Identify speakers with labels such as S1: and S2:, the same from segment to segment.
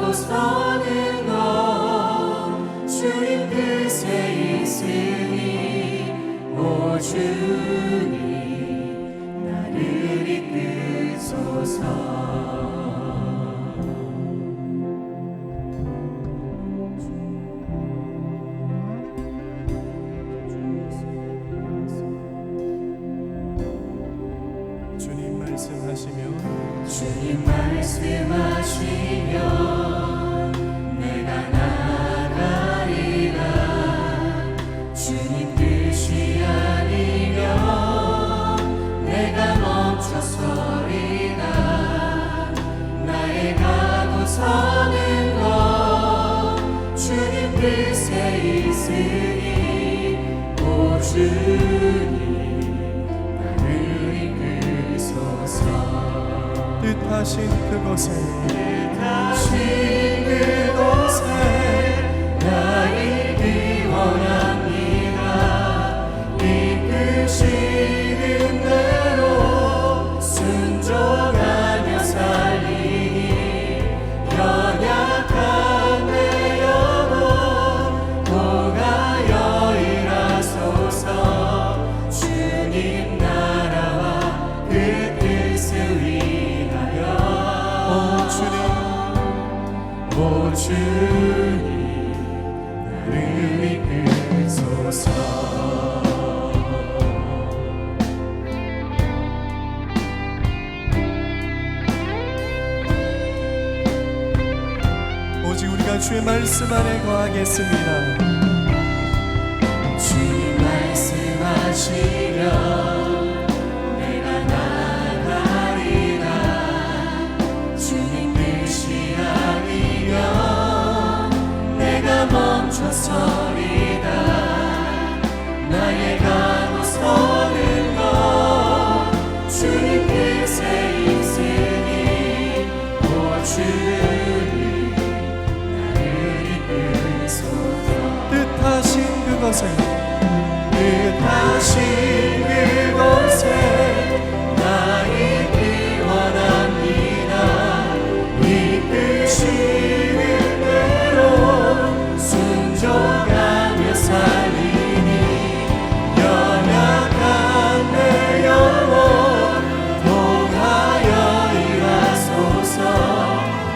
S1: 가고 서는 것 주님 뜻에 있으니 오 주님 나를 이끄소서.
S2: 주님 말씀하시면
S1: 내가 나가리라. 주님 뜻이 아니면 내가 멈춰서리라. 나의 가고 서는 것 주님 뜻에 있으니 오 주님
S2: 뜻하신 그곳에
S1: 나를 기원합니다. 이끄시는 대로 순종하며 살리니 연약한 내 영혼 통하여 일하소서. 주님 나라와 그 뜻을 위하여 오 주님 나를 이끄소서.
S2: 오직 우리가 주의 말씀 안에 거하겠습니다.
S1: 주님 말씀하시면 내가 나가리라. 주님 뜻이 아니면 내가 멈춰서리라. 나의 가고 서는 것 주님 뜻에 있으니 오 주님 나를 이끄소서.
S2: 뜻하신 그곳에
S1: 나를 기원합니다. 이끄시는 대로 순종하며 살리니 연약한 내 영혼 통하여 일하소서.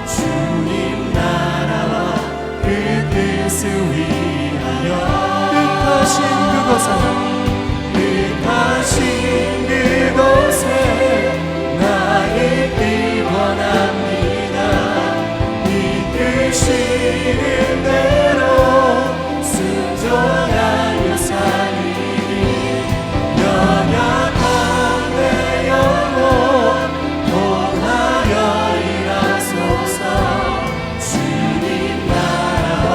S1: 주님 나라와 그 뜻을 위하여 뜻하신 그곳에 나를 기원합니다. 이끄시는 대로 순종하며 살리니 연약한 내 영혼 통하여 일하소서. 주님 나라와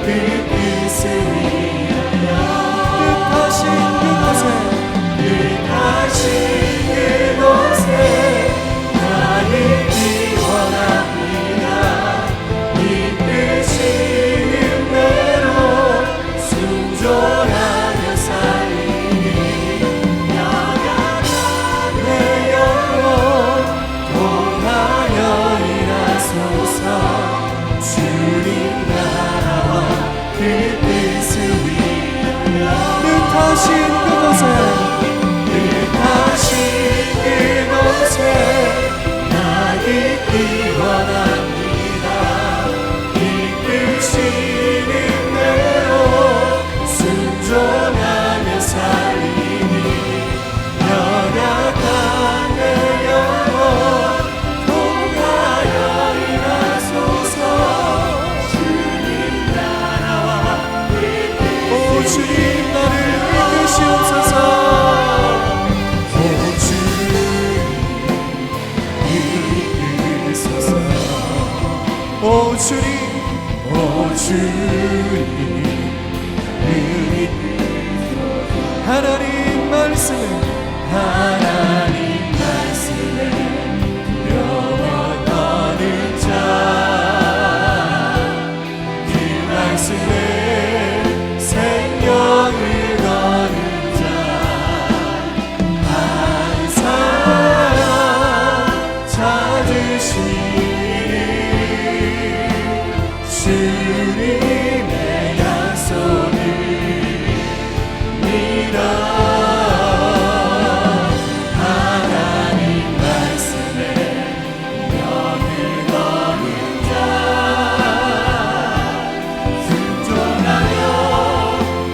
S1: 그 뜻을 위하여 뜻하신 그곳에 나를 기원합니다. 이끄시는 대로 순종하며 살리니 연약한 내 영혼 통하여 일하소서. 주님 나라와 그 뜻을 위하여
S2: 뜻하신 그곳에
S1: 나를 기원합니다. 이끄시는 대로 순종하며 살리니 연약한 내 영혼 통하여 일하소서. 주님 나라와 그
S2: 오 주님 나를 이끄시옵소서. 오 주님 하나님 말씀에
S1: 영원하는 자 그 말씀에 생명을 거는 자 한 사람 찾으시니 주님의 약속을 믿어 하나님 말씀에 영을 거는 자 순종하며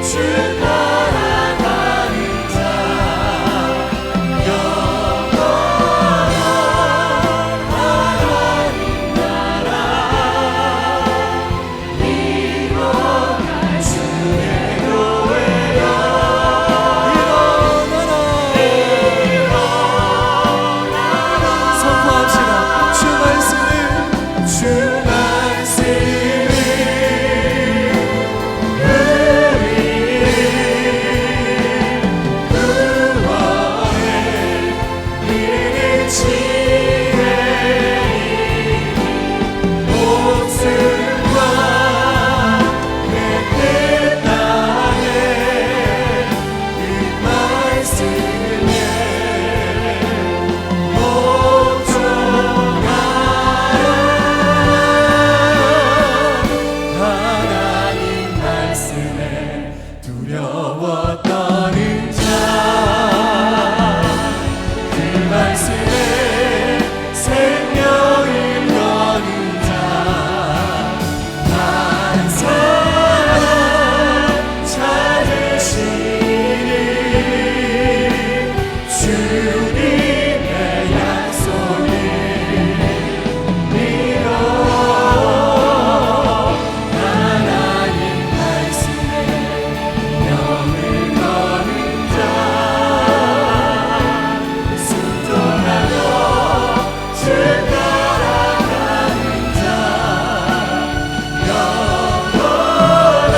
S1: 주 따라가는 자 영원한 하나님 나라 이뤄갈 주의 교회여
S2: 선포합시다. 주 말씀을
S1: 주 말씀을 구원해 이르는 지혜이 목숨과 내 땅에 그 말씀에 하나님 말씀에 두려워 떠는 자 그 말씀에 생명을 거는 자 한 사람 찾으시니 주님의 약속을 믿어 하나님 말씀에 영을 거는 자 순종하며 주 따라가는 자 영원한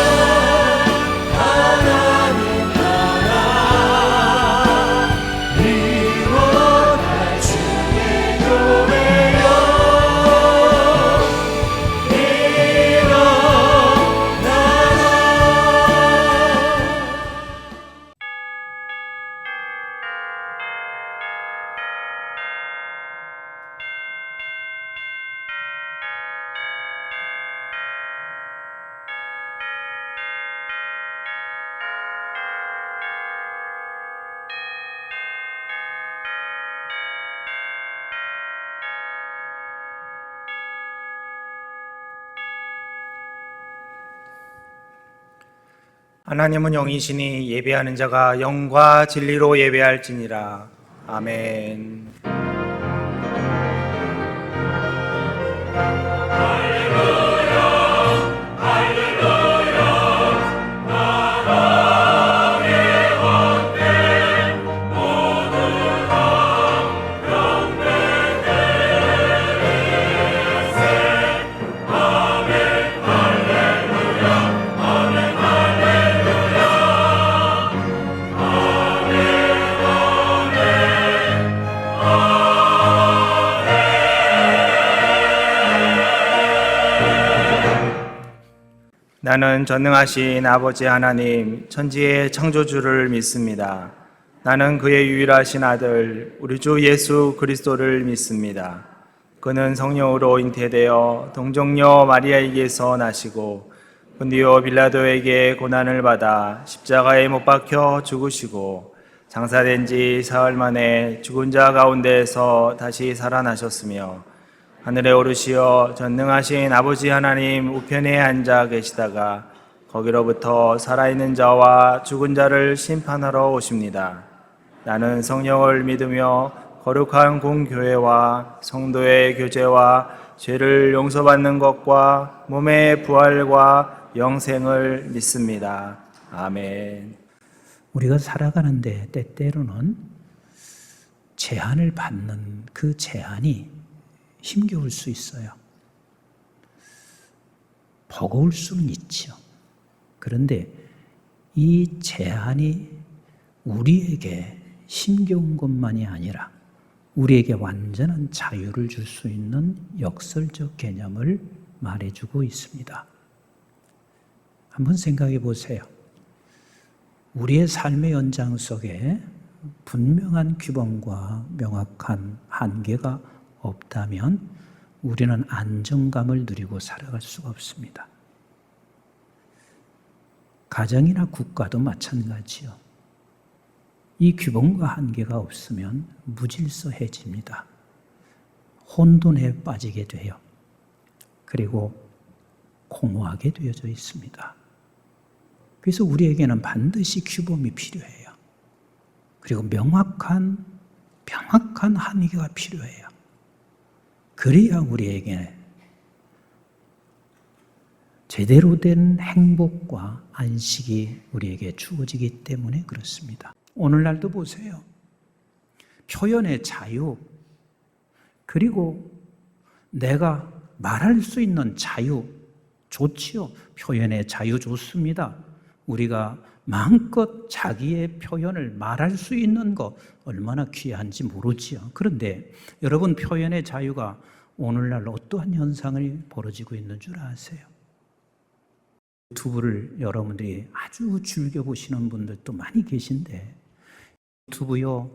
S1: 하나님 나라 이뤄갈 주의 교회여
S3: 하나님은 영이시니 예배하는 자가 영과 진리로 예배할지니라. 아멘. 나는 전능하신 아버지 하나님, 천지의 창조주를 믿습니다. 나는 그의 유일하신 아들, 우리 주 예수 그리스도를 믿습니다. 그는 성령으로 잉태되어 동정녀 마리아에게서 나시고 본디오 빌라도에게 고난을 받아 십자가에 못 박혀 죽으시고 장사된 지 사흘 만에 죽은 자 가운데에서 다시 살아나셨으며 하늘에 오르시어 전능하신 아버지 하나님 우편에 앉아 계시다가 거기로부터 살아있는 자와 죽은 자를 심판하러 오십니다. 나는 성령을 믿으며 거룩한 공교회와 성도의 교제와 죄를 용서받는 것과 몸의 부활과 영생을 믿습니다. 아멘.
S4: 우리가 살아가는데 때때로는 제한을 받는 그 제한이 힘겨울 수 있어요. 버거울 수는 있죠. 그런데 이 제한이 우리에게 힘겨운 것만이 아니라 우리에게 완전한 자유를 줄 수 있는 역설적 개념을 말해주고 있습니다. 한번 생각해 보세요. 우리의 삶의 연장 속에 분명한 규범과 명확한 한계가 없다면 우리는 안정감을 누리고 살아갈 수가 없습니다. 가정이나 국가도 마찬가지요. 이 규범과 한계가 없으면 무질서해집니다. 혼돈에 빠지게 돼요. 그리고 공허하게 되어져 있습니다. 그래서 우리에게는 반드시 규범이 필요해요. 그리고 명확한 한계가 필요해요. 그래야 우리에게 제대로 된 행복과 안식이 우리에게 주어지기 때문에 그렇습니다. 오늘날도 보세요. 표현의 자유, 그리고 내가 말할 수 있는 자유, 좋지요. 표현의 자유 좋습니다. 우리가 마음껏 자기의 표현을 말할 수 있는 것 얼마나 귀한지 모르지요. 그런데 여러분, 표현의 자유가 오늘날 어떠한 현상을 벌어지고 있는 줄 아세요? 유튜브를 여러분들이 아주 즐겨보시는 분들도 많이 계신데, 유튜브요,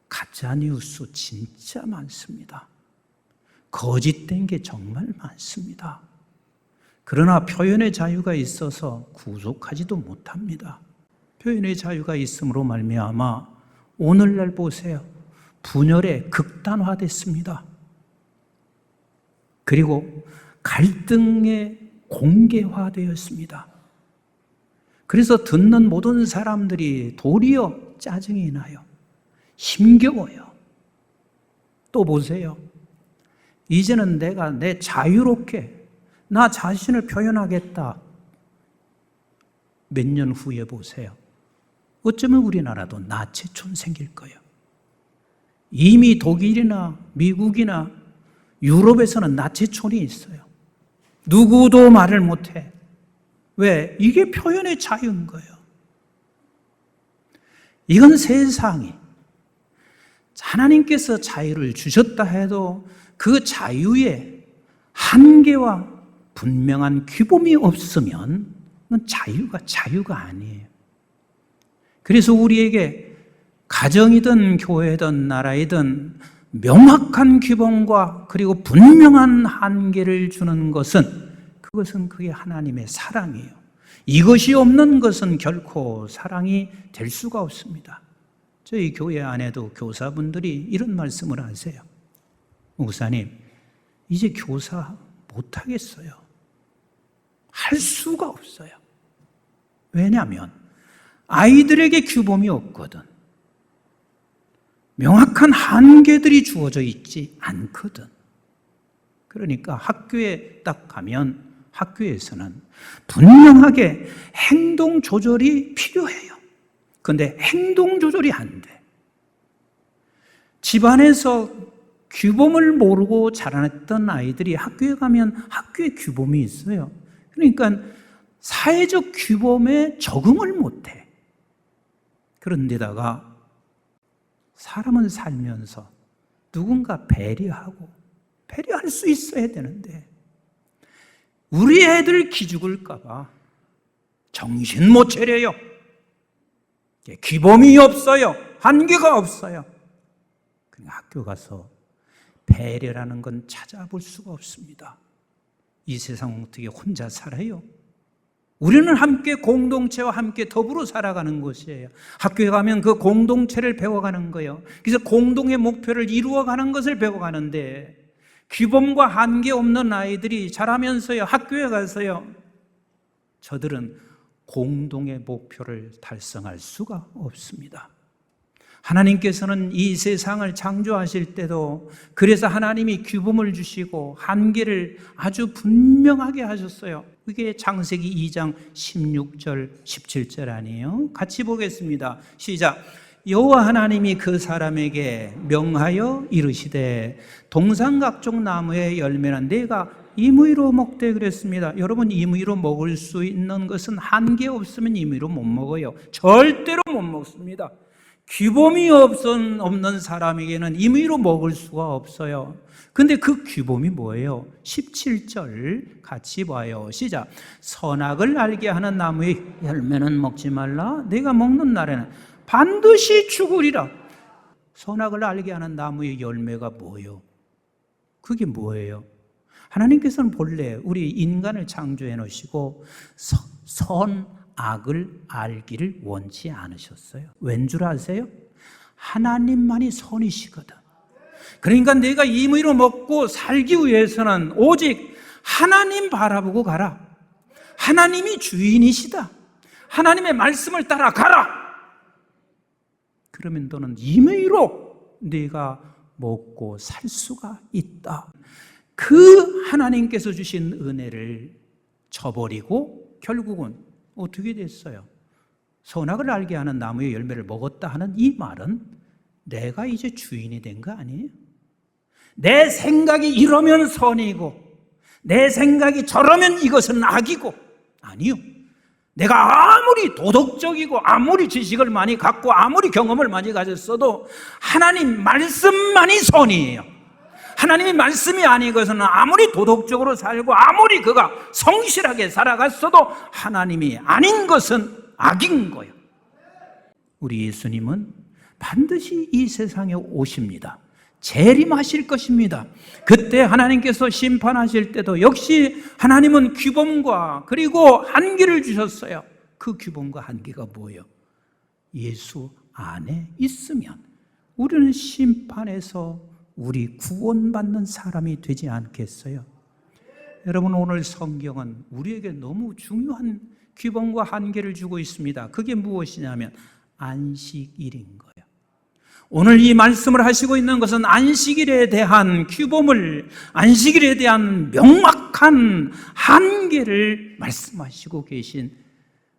S4: 가짜뉴스 진짜 많습니다. 거짓된 게 정말 많습니다. 그러나 표현의 자유가 있어서 구속하지도 못합니다. 표현의 자유가 있음으로 말미암아 오늘날 보세요. 분열에 극단화됐습니다. 그리고 갈등에 공개화되었습니다. 그래서 듣는 모든 사람들이 도리어 짜증이 나요. 힘겨워요. 또 보세요. 이제는 내가 내 자유롭게 나 자신을 표현하겠다. 몇 년 후에 보세요. 어쩌면 우리나라도 나치촌 생길 거예요. 이미 독일이나 미국이나 유럽에서는 나치촌이 있어요. 누구도 말을 못해. 왜? 이게 표현의 자유인 거예요. 이건 세상이 하나님께서 자유를 주셨다 해도 그 자유에 한계와 분명한 규범이 없으면 그건 자유가 아니에요. 그래서 우리에게 가정이든 교회든 나라이든 명확한 규범과 그리고 분명한 한계를 주는 그것은 그게 하나님의 사랑이에요. 이것이 없는 것은 결코 사랑이 될 수가 없습니다. 저희 교회 안에도 교사분들이 이런 말씀을 하세요. 목사님, 이제 교사 못하겠어요. 할 수가 없어요. 왜냐하면 아이들에게 규범이 없거든. 명확한 한계들이 주어져 있지 않거든. 그러니까 학교에 딱 가면 학교에서는 분명하게 행동 조절이 필요해요. 그런데 행동 조절이 안 돼. 집안에서 규범을 모르고 자라났던 아이들이 학교에 가면 학교에 규범이 있어요. 그러니까 사회적 규범에 적응을 못해. 그런데다가 사람은 살면서 누군가 배려할 수 있어야 되는데 우리 애들 기죽을까 봐 정신 못 차려요. 규범이 없어요. 한계가 없어요. 그러니까 학교 가서 배려라는 건 찾아볼 수가 없습니다. 이 세상 어떻게 혼자 살아요? 우리는 함께 공동체와 함께 더불어 살아가는 것이에요. 학교에 가면 그 공동체를 배워가는 거예요. 그래서 공동의 목표를 이루어가는 것을 배워가는데 규범과 한계 없는 아이들이 자라면서요, 학교에 가서요, 저들은 공동의 목표를 달성할 수가 없습니다. 하나님께서는 이 세상을 창조하실 때도 그래서 하나님이 규범을 주시고 한계를 아주 분명하게 하셨어요. 그게 창세기 2장 16절 17절 아니에요? 같이 보겠습니다. 시작. 여호와 하나님이 그 사람에게 명하여 이르시되 동산 각종 나무의 열매는 내가 임의로 먹되 그랬습니다. 여러분, 임의로 먹을 수 있는 것은 한계 없으면 임의로 못 먹어요. 절대로 못 먹습니다. 규범이 없는 사람에게는 임의로 먹을 수가 없어요. 근데 그 규범이 뭐예요? 17절 같이 봐요. 시작. 선악을 알게 하는 나무의 열매는 먹지 말라. 내가 먹는 날에는 반드시 죽으리라. 선악을 알게 하는 나무의 열매가 뭐예요? 그게 뭐예요? 하나님께서는 본래 우리 인간을 창조해 놓으시고 선, 악을 알기를 원치 않으셨어요. 왠 줄 아세요? 하나님만이 선이시거든. 그러니까 내가 임의로 먹고 살기 위해서는 오직 하나님 바라보고 가라. 하나님이 주인이시다. 하나님의 말씀을 따라 가라. 그러면 너는 임의로 네가 먹고 살 수가 있다. 그 하나님께서 주신 은혜를 저버리고 결국은 어떻게 됐어요? 선악을 알게 하는 나무의 열매를 먹었다 하는 이 말은 내가 이제 주인이 된 거 아니에요? 내 생각이 이러면 선이고 내 생각이 저러면 이것은 악이고, 아니요. 내가 아무리 도덕적이고 아무리 지식을 많이 갖고 아무리 경험을 많이 가졌어도 하나님 말씀만이 선이에요. 하나님의 말씀이 아닌 것은 아무리 도덕적으로 살고 아무리 그가 성실하게 살아갔어도 하나님이 아닌 것은 악인 거예요. 우리 예수님은 반드시 이 세상에 오십니다. 재림하실 것입니다. 그때 하나님께서 심판하실 때도 역시 하나님은 규범과 그리고 한계를 주셨어요. 그 규범과 한계가 뭐예요? 예수 안에 있으면 우리는 심판에서 우리 구원받는 사람이 되지 않겠어요? 여러분, 오늘 성경은 우리에게 너무 중요한 규범과 한계를 주고 있습니다. 그게 무엇이냐면 안식일인 거예요. 오늘 이 말씀을 하시고 있는 것은 안식일에 대한 규범을, 안식일에 대한 명확한 한계를 말씀하시고 계신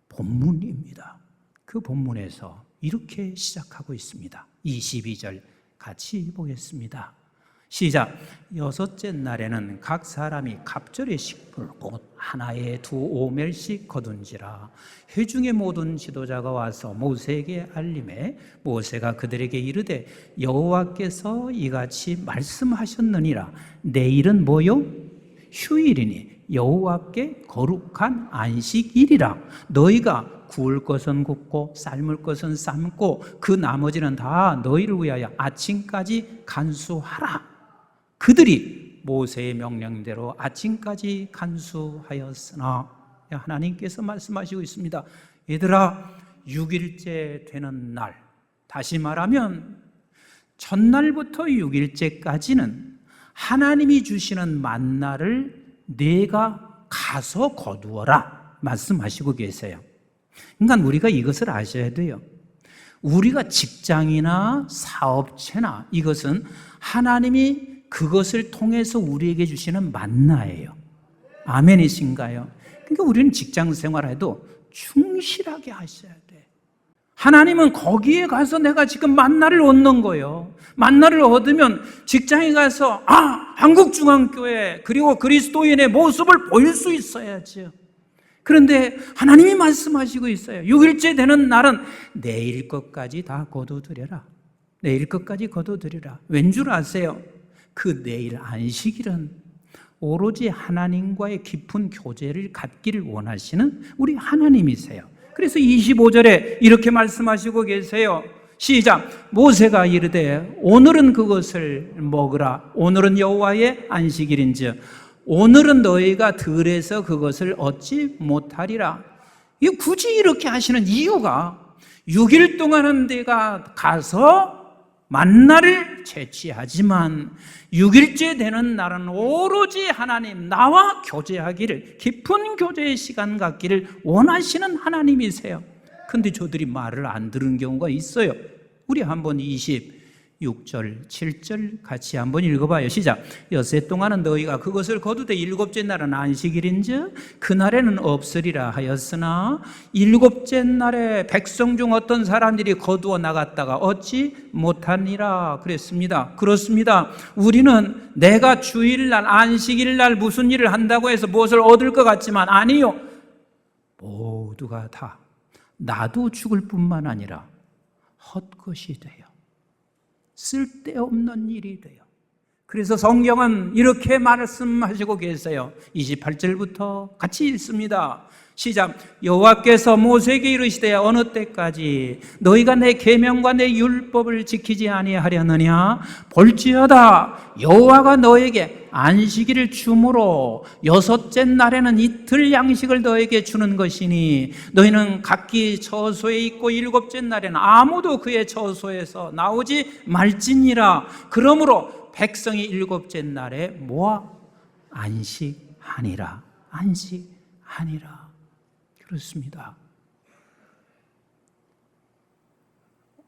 S4: 본문입니다. 그 본문에서 이렇게 시작하고 있습니다. 22절 같이 보겠습니다. 시작. 여섯째 날에는 각 사람이 갑절의 식물 곧 하나에 2 오멜씩 거둔지라. 회중의 모든 지도자가 와서 모세에게 알림해 모세가 그들에게 이르되 여호와께서 이같이 말씀하셨느니라. 내일은 뭐요? 휴일이니 여호와께 거룩한 안식일이라. 너희가 구울 것은 굽고 삶을 것은 삶고 그 나머지는 다 너희를 위하여 아침까지 간수하라. 그들이 모세의 명령대로 아침까지 간수하였으나, 하나님께서 말씀하시고 있습니다. 얘들아, 6일째 되는 날, 다시 말하면 첫날부터 6일째까지는 하나님이 주시는 만나를 내가 가서 거두어라 말씀하시고 계세요. 그러니까 우리가 이것을 아셔야 돼요. 우리가 직장이나 사업체나 이것은 하나님이 그것을 통해서 우리에게 주시는 만나예요. 아멘이신가요? 그러니까 우리는 직장 생활해도 충실하게 하셔야 돼. 하나님은 거기에 가서 내가 지금 만나를 얻는 거예요. 만나를 얻으면 직장에 가서 한국중앙교회 그리고 그리스도인의 모습을 보일 수 있어야죠. 그런데 하나님이 말씀하시고 있어요. 6일째 되는 날은 내일 것까지 다 거둬들여라. 내일 것까지 거둬들여라. 왠 줄 아세요? 그 내일 안식일은 오로지 하나님과의 깊은 교제를 갖기를 원하시는 우리 하나님이세요. 그래서 25절에 이렇게 말씀하시고 계세요. 시작. 모세가 이르되 오늘은 그것을 먹으라. 오늘은 여호와의 안식일인즉 오늘은 너희가 들에서 그것을 얻지 못하리라. 이 굳이 이렇게 하시는 이유가 6일 동안은 내가 가서 만나를 채취하지만 6일째 되는 날은 오로지 하나님 나와 교제하기를, 깊은 교제의 시간 갖기를 원하시는 하나님이세요. 근데 저들이 말을 안 들은 경우가 있어요. 우리 한번 26절, 7절 같이 한번 읽어봐요. 시작. 여세 동안은 너희가 그것을 거두되 7째 날은 안식일인즉 그날에는 없으리라 하였으나 7째 날에 백성 중 어떤 사람들이 거두어 나갔다가 얻지 못하니라 그랬습니다. 그렇습니다. 우리는 내가 주일날, 안식일날 무슨 일을 한다고 해서 무엇을 얻을 것 같지만 아니요. 모두가 다 나도 죽을 뿐만 아니라 헛것이 돼요. 쓸데없는 일이 돼요. 그래서 성경은 이렇게 말씀하시고 계세요. 28절부터 같이 읽습니다. 시작. 여호와께서 모세에게 이르시되 어느 때까지 너희가 내 계명과 내 율법을 지키지 아니하려느냐? 볼지어다 여호와가 너에게 안식일을 주므로 여섯째 날에는 이틀 양식을 너에게 주는 것이니 너희는 각기 처소에 있고 일곱째 날에는 아무도 그의 처소에서 나오지 말지니라. 그러므로 백성이 일곱째 날에 모아 안식하니라. 안식하니라. 그렇습니다.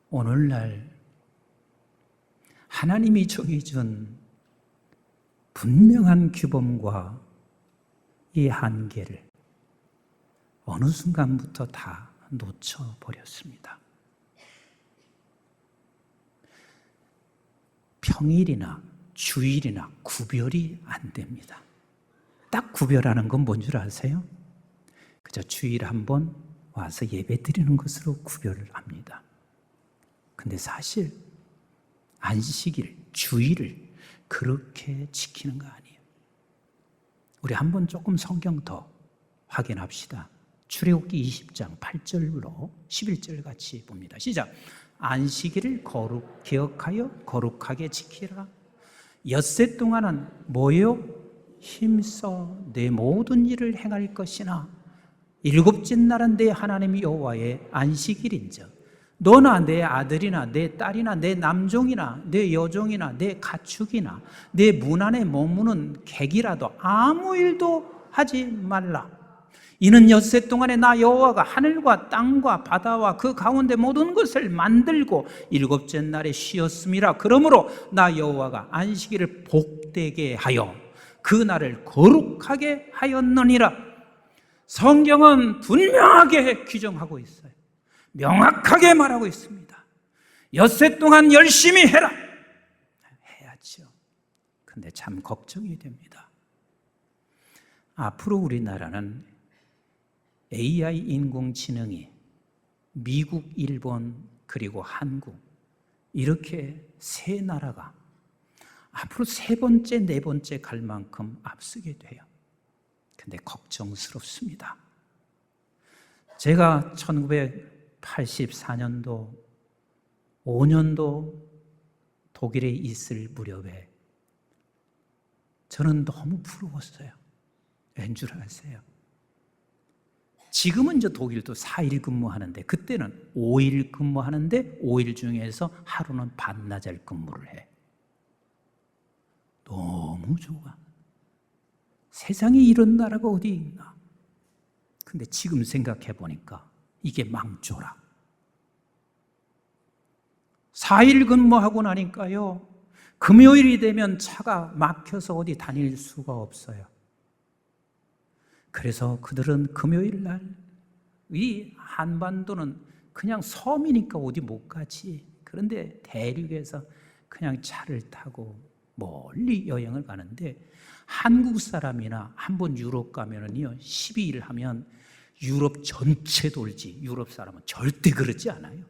S4: 오늘날 하나님이 정해준 분명한 규범과 이 한계를 어느 순간부터 다 놓쳐버렸습니다. 평일이나 주일이나 구별이 안 됩니다. 딱 구별하는 건 뭔 줄 아세요? 그저 주일 한 번 와서 예배 드리는 것으로 구별을 합니다. 근데 사실 안식일, 주일을 그렇게 지키는 거 아니에요. 우리 한번 조금 성경 더 확인합시다. 출애굽기 20장 8절로 11절 같이 봅니다. 시작. 안식일을 기억하여 거룩하게 지키라. 엿새 동안은 뭐요? 힘써 내 모든 일을 행할 것이나 일곱째 날은 내 하나님 여호와의 안식일인즉 너나 내 아들이나 내 딸이나 내 남종이나 내 여종이나 내 가축이나 내 문 안에 머무는 객이라도 아무 일도 하지 말라. 이는 엿새 동안에 나 여호와가 하늘과 땅과 바다와 그 가운데 모든 것을 만들고 일곱째 날에 쉬었음이라. 그러므로 나 여호와가 안식일을 복되게 하여 그 날을 거룩하게 하였느니라. 성경은 분명하게 규정하고 있어요. 명확하게 말하고 있습니다. 엿새 동안 열심히 해라. 해야죠. 근데 참 걱정이 됩니다. 앞으로 우리나라는 AI 인공지능이 미국, 일본, 그리고 한국 이렇게 세 나라가 앞으로 세 번째, 네 번째 갈 만큼 앞서게 돼요. 근데 걱정스럽습니다. 제가 1984년도 5년도 독일에 있을 무렵에 저는 너무 부러웠어요. 왠 줄 아세요? 지금은 저 독일도 4일 근무하는데 그때는 5일 근무하는데 5일 중에서 하루는 반나절 근무를 해. 너무 좋아. 세상에 이런 나라가 어디 있나? 근데 지금 생각해 보니까 이게 망조라. 4일 근무하고 나니까요, 금요일이 되면 차가 막혀서 어디 다닐 수가 없어요. 그래서 그들은 금요일 날, 이 한반도는 그냥 섬이니까 어디 못 가지. 그런데 대륙에서 그냥 차를 타고 멀리 여행을 가는데, 한국 사람이나 한번 유럽 가면은요, 12일 하면 유럽 전체 돌지. 유럽 사람은 절대 그러지 않아요.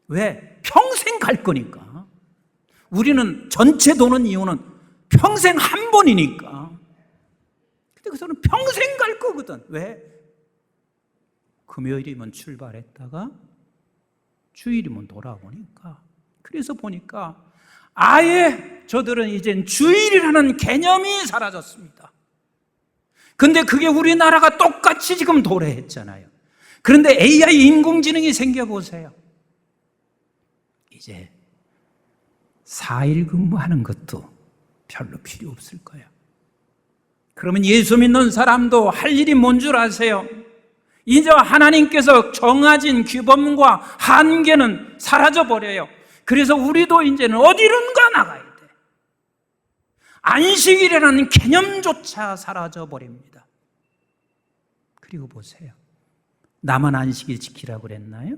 S4: 왜? 평생 갈 거니까. 우리는 전체 도는 이유는 평생 한 번이니까. 근데 그 사람은 평생 갈 거거든. 왜? 금요일이면 출발했다가 주일이면 돌아오니까. 그래서 보니까 아예 저들은 이젠 주일이라는 개념이 사라졌습니다. 근데 그게 우리나라가 똑같이 지금 도래했잖아요. 그런데 AI 인공지능이 생겨보세요. 이제 4일 근무하는 것도 별로 필요 없을 거예요. 그러면 예수 믿는 사람도 할 일이 뭔 줄 아세요? 이제 하나님께서 정하신 규범과 한계는 사라져버려요. 그래서 우리도 이제는 어디론가 나가야 돼. 안식일이라는 개념조차 사라져버립니다. 그리고 보세요. 나만 안식일 지키라고 그랬나요?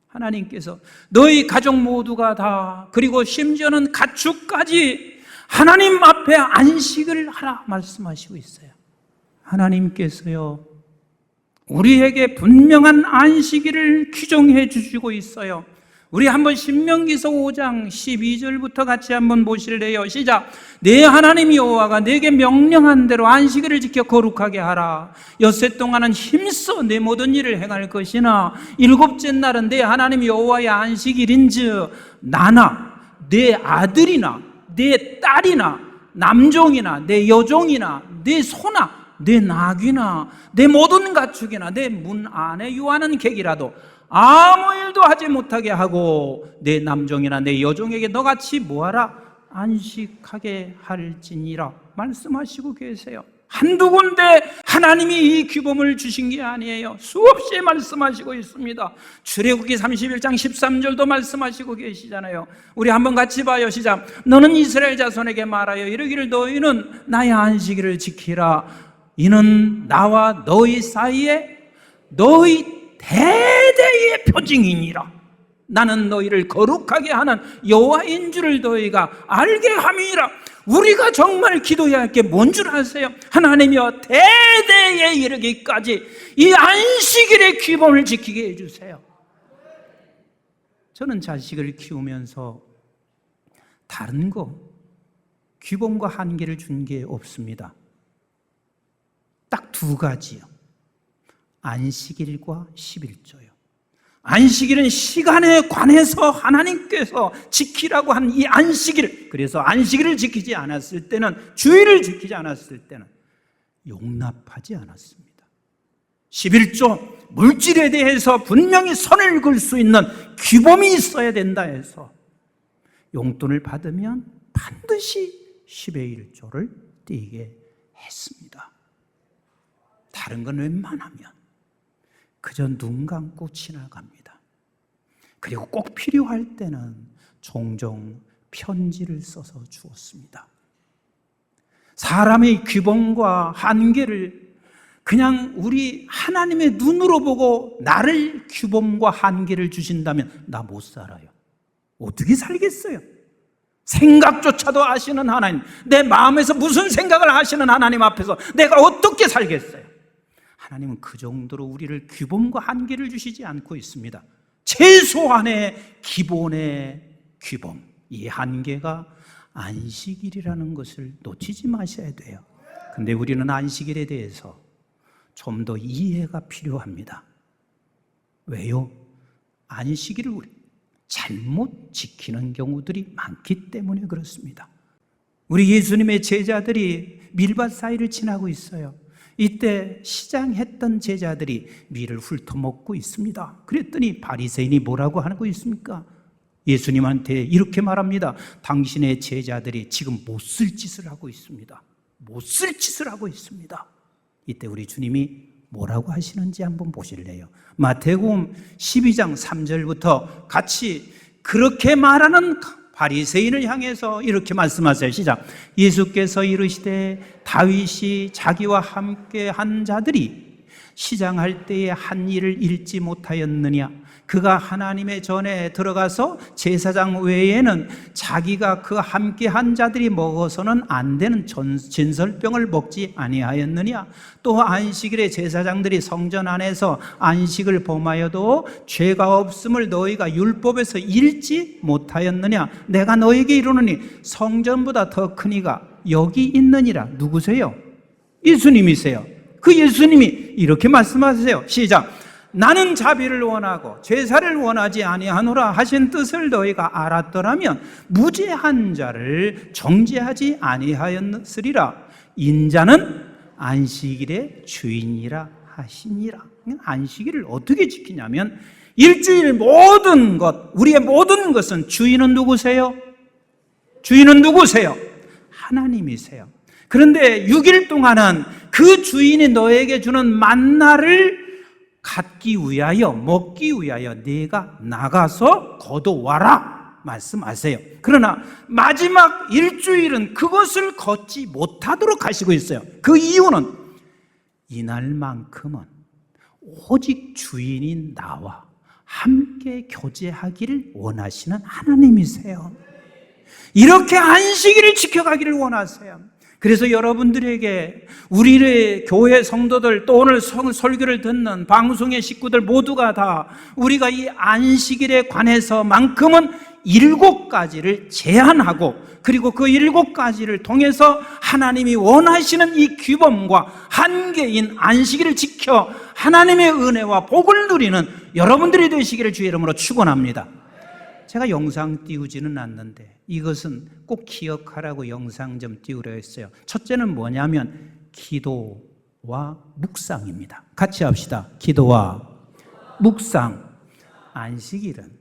S4: 하나님께서 너희 가족 모두가 다, 그리고 심지어는 가축까지 하나님 앞에 안식을 하라 말씀하시고 있어요. 하나님께서요, 우리에게 분명한 안식일을 규정해 주시고 있어요. 우리 한번 신명기서 5장 12절부터 같이 한번 보실래요? 시작. 내 하나님 여호와가 내게 명령한 대로 안식일을 지켜 거룩하게 하라. 엿새 동안은 힘써 내 모든 일을 행할 것이나 일곱째 날은 내 하나님 여호와의 안식일인즉 나나 내 아들이나 내 딸이나 남종이나 내 여종이나 내 소나 내 낙이나 내 모든 가축이나 내 문 안에 유하는 객이라도 아무 일도 하지 못하게 하고 내 남종이나 내 여종에게 너같이 뭐하라? 안식하게 할지니라 말씀하시고 계세요. 한두 군데 하나님이 이 규범을 주신 게 아니에요. 수없이 말씀하시고 있습니다. 출애굽기 31장 13절도 말씀하시고 계시잖아요. 우리 한번 같이 봐요. 시작. 너는 이스라엘 자손에게 말하여 이르기를 너희는 나의 안식일을 지키라. 이는 나와 너희 사이에 너희 대대의 표징이니라. 나는 너희를 거룩하게 하는 여호와인 줄을 너희가 알게 함이라. 우리가 정말 기도해야 할 게 뭔 줄 아세요? 하나님이여 대대에 이르기까지 이 안식일의 규범을 지키게 해주세요. 저는 자식을 키우면서 다른 거 규범과 한계를 준 게 없습니다. 딱 두 가지요. 안식일과 11조요. 안식일은 시간에 관해서 하나님께서 지키라고 한 이 안식일, 그래서 안식일을 지키지 않았을 때는, 주일을 지키지 않았을 때는 용납하지 않았습니다. 11조, 물질에 대해서 분명히 선을 그을 수 있는 규범이 있어야 된다 해서 용돈을 받으면 반드시 10의 1조를 떼게 했습니다. 다른 건 웬만하면 그저 눈 감고 지나갑니다. 그리고 꼭 필요할 때는 종종 편지를 써서 주었습니다. 사람의 규범과 한계를 그냥 우리 하나님의 눈으로 보고 나를 규범과 한계를 주신다면 나 못 살아요. 어떻게 살겠어요? 생각조차도 아시는 하나님, 내 마음에서 무슨 생각을 하시는 하나님 앞에서 내가 어떻게 살겠어요? 하나님은 그 정도로 우리를 규범과 한계를 주시지 않고 있습니다. 최소한의 기본의 규범, 이 한계가 안식일이라는 것을 놓치지 마셔야 돼요. 근데 우리는 안식일에 대해서 좀 더 이해가 필요합니다. 왜요? 안식일을 우리 잘못 지키는 경우들이 많기 때문에 그렇습니다. 우리 예수님의 제자들이 밀밭 사이를 지나고 있어요. 이때 시장했던 제자들이 밀을 훑어먹고 있습니다. 그랬더니 바리새인이 뭐라고 하고 있습니까? 예수님한테 이렇게 말합니다. 당신의 제자들이 지금 못쓸 짓을 하고 있습니다. 못쓸 짓을 하고 있습니다. 이때 우리 주님이 뭐라고 하시는지 한번 보실래요? 마태복음 12장 3절부터 같이 그렇게 말하는 바리새인을 향해서 이렇게 말씀하세요. 시작. 예수께서 이르시되 다윗이 자기와 함께 한 자들이 시장할 때에 한 일을 잃지 못하였느냐? 그가 하나님의 전에 들어가서 제사장 외에는 자기가 그 함께 한 자들이 먹어서는 안 되는 진설병을 먹지 아니하였느냐? 또 안식일에 제사장들이 성전 안에서 안식을 범하여도 죄가 없음을 너희가 율법에서 읽지 못하였느냐? 내가 너에게 이르노니 성전보다 더 큰 이가 여기 있느니라. 누구세요? 예수님이세요. 그 예수님이 이렇게 말씀하세요. 시작. 나는 자비를 원하고 제사를 원하지 아니하노라 하신 뜻을 너희가 알았더라면 무죄한 자를 정죄하지 아니하였으리라. 인자는 안식일의 주인이라 하시니라. 안식일을 어떻게 지키냐면 일주일 모든 것, 우리의 모든 것은 주인은 누구세요? 주인은 누구세요? 하나님이세요. 그런데 6일 동안은 그 주인이 너에게 주는 만나를 갖기 위하여, 먹기 위하여 네가 나가서 거둬와라 말씀하세요. 그러나 마지막 일주일은 그것을 걷지 못하도록 하시고 있어요. 그 이유는 이날만큼은 오직 주인인 나와 함께 교제하기를 원하시는 하나님이세요. 이렇게 안식일을 지켜가기를 원하세요. 그래서 여러분들에게 우리의 교회 성도들 또 오늘 설교를 듣는 방송의 식구들 모두가 다 우리가 이 안식일에 관해서만큼은 7가지를 제한하고 그리고 그 7가지를 통해서 하나님이 원하시는 이 규범과 한계인 안식일을 지켜 하나님의 은혜와 복을 누리는 여러분들이 되시기를 주의 이름으로 축원합니다. 제가 영상 띄우지는 않는데 이것은 꼭 기억하라고 영상 좀 띄우려 했어요. 첫째는 뭐냐면 기도와 묵상입니다. 같이 합시다. 기도와 묵상. 안식일은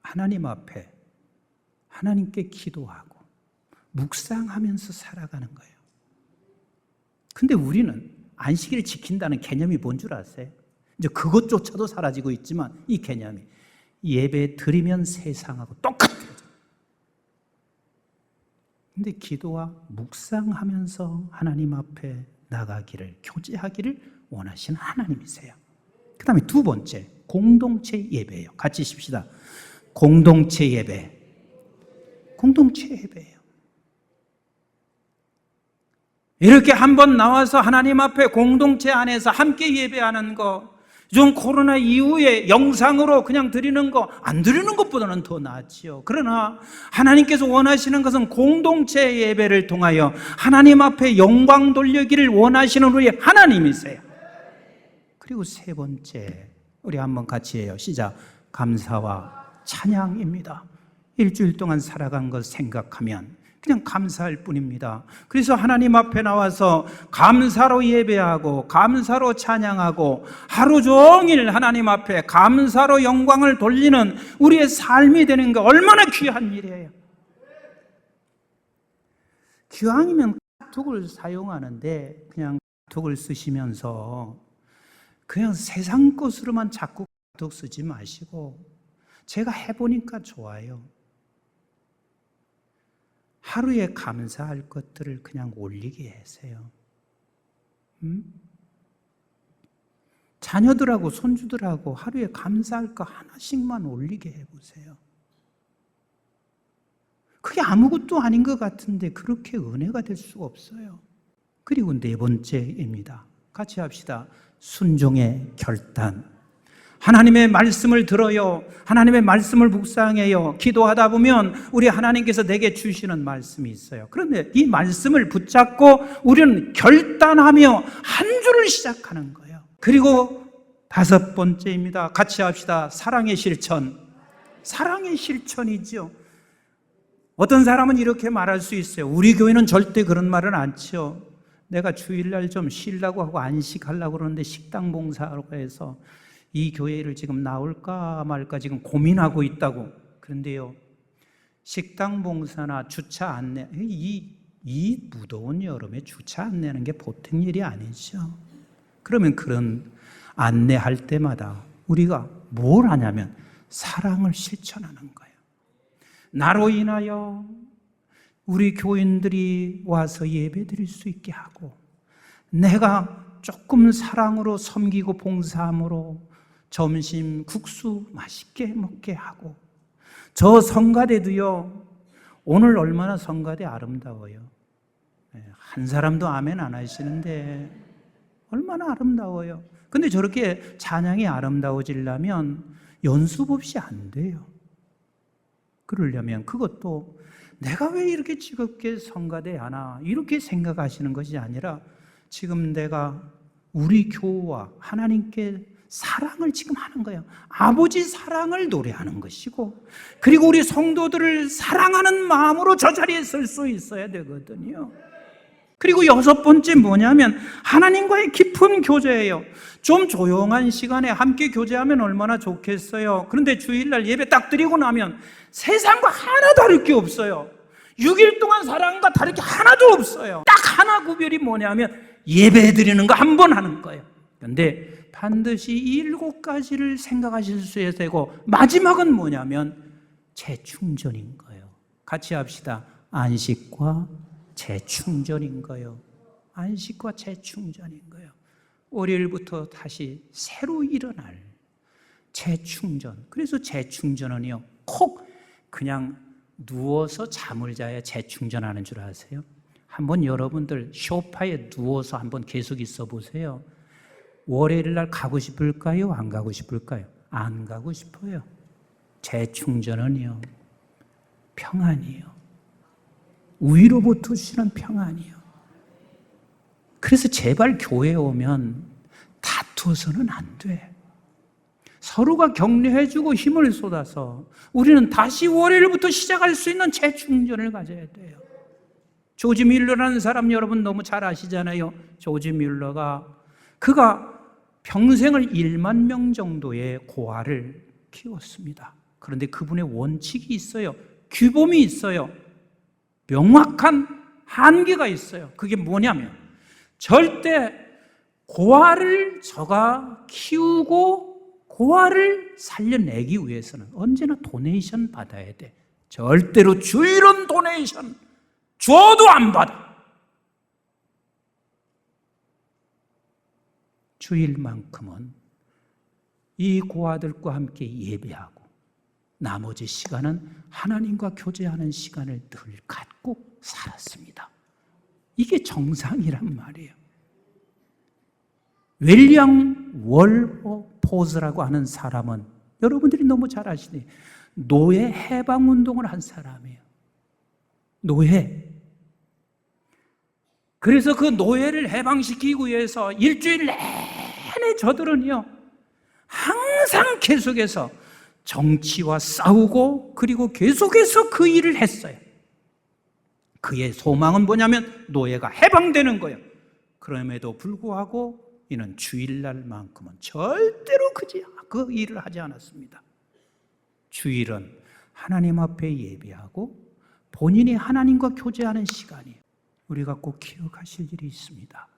S4: 하나님 앞에 하나님께 기도하고 묵상하면서 살아가는 거예요. 근데 우리는 안식일을 지킨다는 개념이 뭔 줄 아세요? 이제 그것조차도 사라지고 있지만 이 개념이 예배 드리면 세상하고 똑같아요. 근데 기도와 묵상하면서 하나님 앞에 나가기를, 교제하기를 원하시는 하나님이세요. 그 다음에 두 번째, 공동체 예배예요. 같이 십시다. 공동체 예배. 공동체 예배예요. 이렇게 한번 나와서 하나님 앞에 공동체 안에서 함께 예배하는 거, 좀 코로나 이후에 영상으로 그냥 드리는 거, 안 드리는 것보다는 더 낫지요. 그러나 하나님께서 원하시는 것은 공동체 예배를 통하여 하나님 앞에 영광 돌리기를 원하시는 우리 하나님이세요. 그리고 세 번째, 우리 한번 같이 해요. 시작. 감사와 찬양입니다. 일주일 동안 살아간 것 생각하면 그냥 감사할 뿐입니다. 그래서 하나님 앞에 나와서 감사로 예배하고 감사로 찬양하고 하루 종일 하나님 앞에 감사로 영광을 돌리는 우리의 삶이 되는 거 얼마나 귀한 일이에요. 기왕이면 카톡을 사용하는데 그냥 카톡을 쓰시면서 그냥 세상 것으로만 자꾸 카톡 쓰지 마시고 제가 해보니까 좋아요. 하루에 감사할 것들을 그냥 올리게 하세요. 자녀들하고 손주들하고 하루에 감사할 거 하나씩만 올리게 해보세요. 그게 아무것도 아닌 것 같은데 그렇게 은혜가 될 수가 없어요. 그리고 네 번째입니다. 같이 합시다. 순종의 결단. 하나님의 말씀을 들어요. 하나님의 말씀을 묵상해요. 기도하다 보면 우리 하나님께서 내게 주시는 말씀이 있어요. 그런데 이 말씀을 붙잡고 우리는 결단하며 한 주를 시작하는 거예요. 그리고 다섯 번째입니다. 같이 합시다. 사랑의 실천. 사랑의 실천이죠. 어떤 사람은 이렇게 말할 수 있어요. 우리 교회는 절대 그런 말은 안 치요. 내가 주일날 좀 쉬려고 하고 안식하려고 그러는데 식당 봉사하고 해서 이 교회를 지금 나올까 말까 지금 고민하고 있다고. 그런데요, 식당 봉사나 주차 안내, 이 무더운 여름에 주차 안내하는 게 보통 일이 아니죠. 그러면 그런 안내할 때마다 우리가 뭘 하냐면 사랑을 실천하는 거예요. 나로 인하여 우리 교인들이 와서 예배 드릴 수 있게 하고, 내가 조금 사랑으로 섬기고 봉사함으로 점심 국수 맛있게 먹게 하고, 저 성가대도요, 오늘 얼마나 성가대 아름다워요. 한 사람도 아멘 안 하시는데 얼마나 아름다워요. 근데 저렇게 찬양이 아름다워지려면 연습 없이 안 돼요. 그러려면 그것도 내가 왜 이렇게 즐겁게 성가대 하나 이렇게 생각하시는 것이 아니라 지금 내가 우리 교우와 하나님께 사랑을 지금 하는 거예요. 아버지 사랑을 노래하는 것이고, 그리고 우리 성도들을 사랑하는 마음으로 저 자리에 설 수 있어야 되거든요. 그리고 여섯 번째 뭐냐면 하나님과의 깊은 교제예요. 좀 조용한 시간에 함께 교제하면 얼마나 좋겠어요. 그런데 주일날 예배 딱 드리고 나면 세상과 하나 다를 게 없어요. 6일 동안 살아간 거 다를 게 하나도 없어요. 딱 하나 구별이 뭐냐면 예배 드리는 거 한 번 하는 거예요. 그런데 반드시 이 7가지를 생각하실 수 있어야 되고, 마지막은 뭐냐면 재충전인 거예요. 같이 합시다. 안식과 재충전인 거예요. 안식과 재충전인 거예요. 월요일부터 다시 새로 일어날 재충전. 그래서 재충전은요, 콕 그냥 누워서 잠을 자야 재충전하는 줄 아세요? 한번 여러분들 소파에 누워서 한번 계속 있어 보세요. 월요일 날 가고 싶을까요? 안 가고 싶을까요? 안 가고 싶어요. 재충전은요, 평안이에요. 위로부터 주시는 평안이에요. 그래서 제발 교회에 오면 다투어서는 안 돼. 서로가 격려해주고 힘을 쏟아서 우리는 다시 월요일부터 시작할 수 있는 재충전을 가져야 돼요. 조지 뮬러라는 사람 여러분 너무 잘 아시잖아요. 조지 뮬러가 그가 평생을 1만 명 정도의 고아를 키웠습니다. 그런데 그분의 원칙이 있어요. 규범이 있어요. 명확한 한계가 있어요. 그게 뭐냐면 절대 고아를 저가 키우고 고아를 살려내기 위해서는 언제나 도네이션 받아야 돼. 절대로 주일은 도네이션 줘도 안 받아. 주일만큼은 이 고아들과 함께 예배하고 나머지 시간은 하나님과 교제하는 시간을 늘 갖고 살았습니다. 이게 정상이란 말이에요. 윌리엄 월포즈라고 하는 사람은 여러분들이 너무 잘 아시네. 노예 해방운동을 한 사람이에요. 노예. 그래서 그 노예를 해방시키기 위해서 일주일 내내 저들은요 항상 계속해서 정치와 싸우고 그리고 계속해서 그 일을 했어요. 그의 소망은 뭐냐면 노예가 해방되는 거예요. 그럼에도 불구하고 이는 주일날만큼은 절대로 그 일을 하지 않았습니다. 주일은 하나님 앞에 예배하고 본인이 하나님과 교제하는 시간이에요. 우리가 꼭 기억하실 일이 있습니다.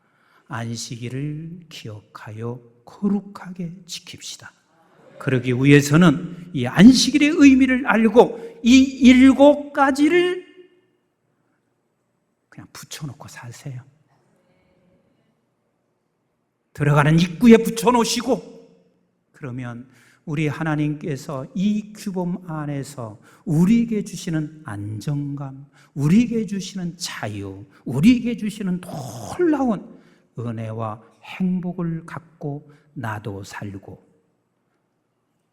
S4: 안식일을 기억하여 거룩하게 지킵시다. 그러기 위해서는 이 안식일의 의미를 알고 이 7가지를 그냥 붙여놓고 사세요. 들어가는 입구에 붙여놓으시고 그러면 우리 하나님께서 이 규범 안에서 우리에게 주시는 안정감, 우리에게 주시는 자유, 우리에게 주시는 놀라운 은혜와 행복을 갖고 나도 살고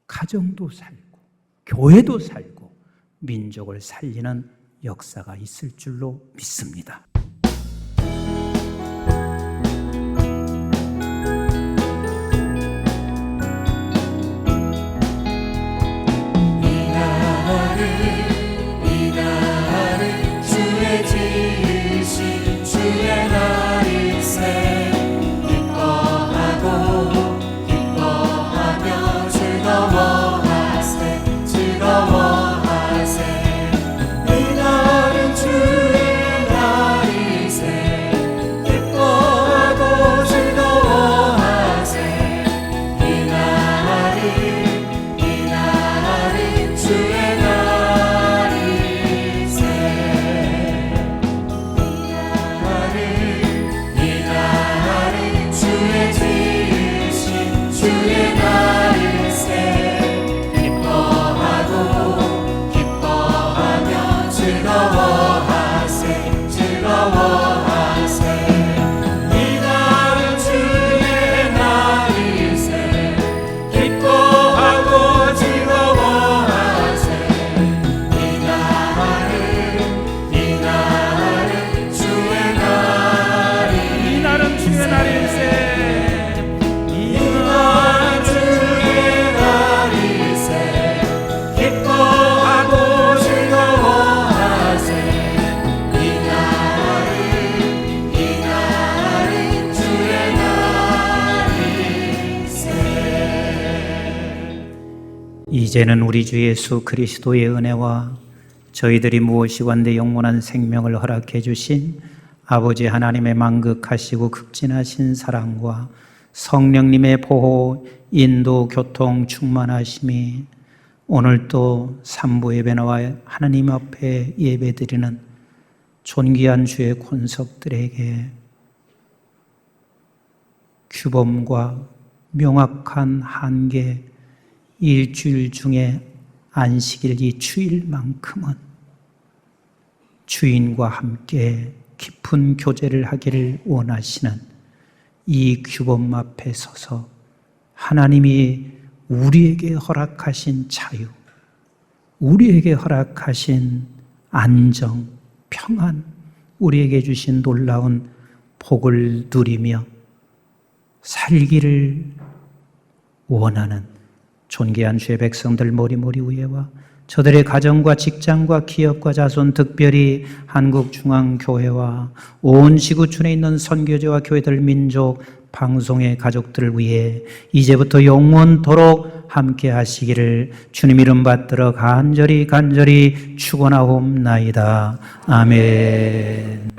S4: 가정도 살고 교회도 살고 민족을 살리는 역사가 있을 줄로 믿습니다. 이제는 우리 주 예수 그리스도의 은혜와 저희들이 무엇이 원대 영원한 생명을 허락해 주신 아버지 하나님의 만극하시고 극진하신 사랑과 성령님의 보호, 인도, 교통, 충만하심이 오늘도 삼부 예배 나와 하나님 앞에 예배드리는 존귀한 주의 권속들에게 규범과 명확한 한계, 일주일 중에 안식일 이 주일만큼은 주인과 함께 깊은 교제를 하기를 원하시는 이 규범 앞에 서서 하나님이 우리에게 허락하신 자유, 우리에게 허락하신 안정, 평안, 우리에게 주신 놀라운 복을 누리며 살기를 원하는 존귀한 주의 백성들 모리모리 위에와 저들의 가정과 직장과 기업과 자손, 특별히 한국중앙교회와 온 지구촌에 있는 선교제와 교회들, 민족, 방송의 가족들을 위해 이제부터 영원토록 함께 하시기를 주님 이름 받들어 간절히 축원하옵나이다. 아멘.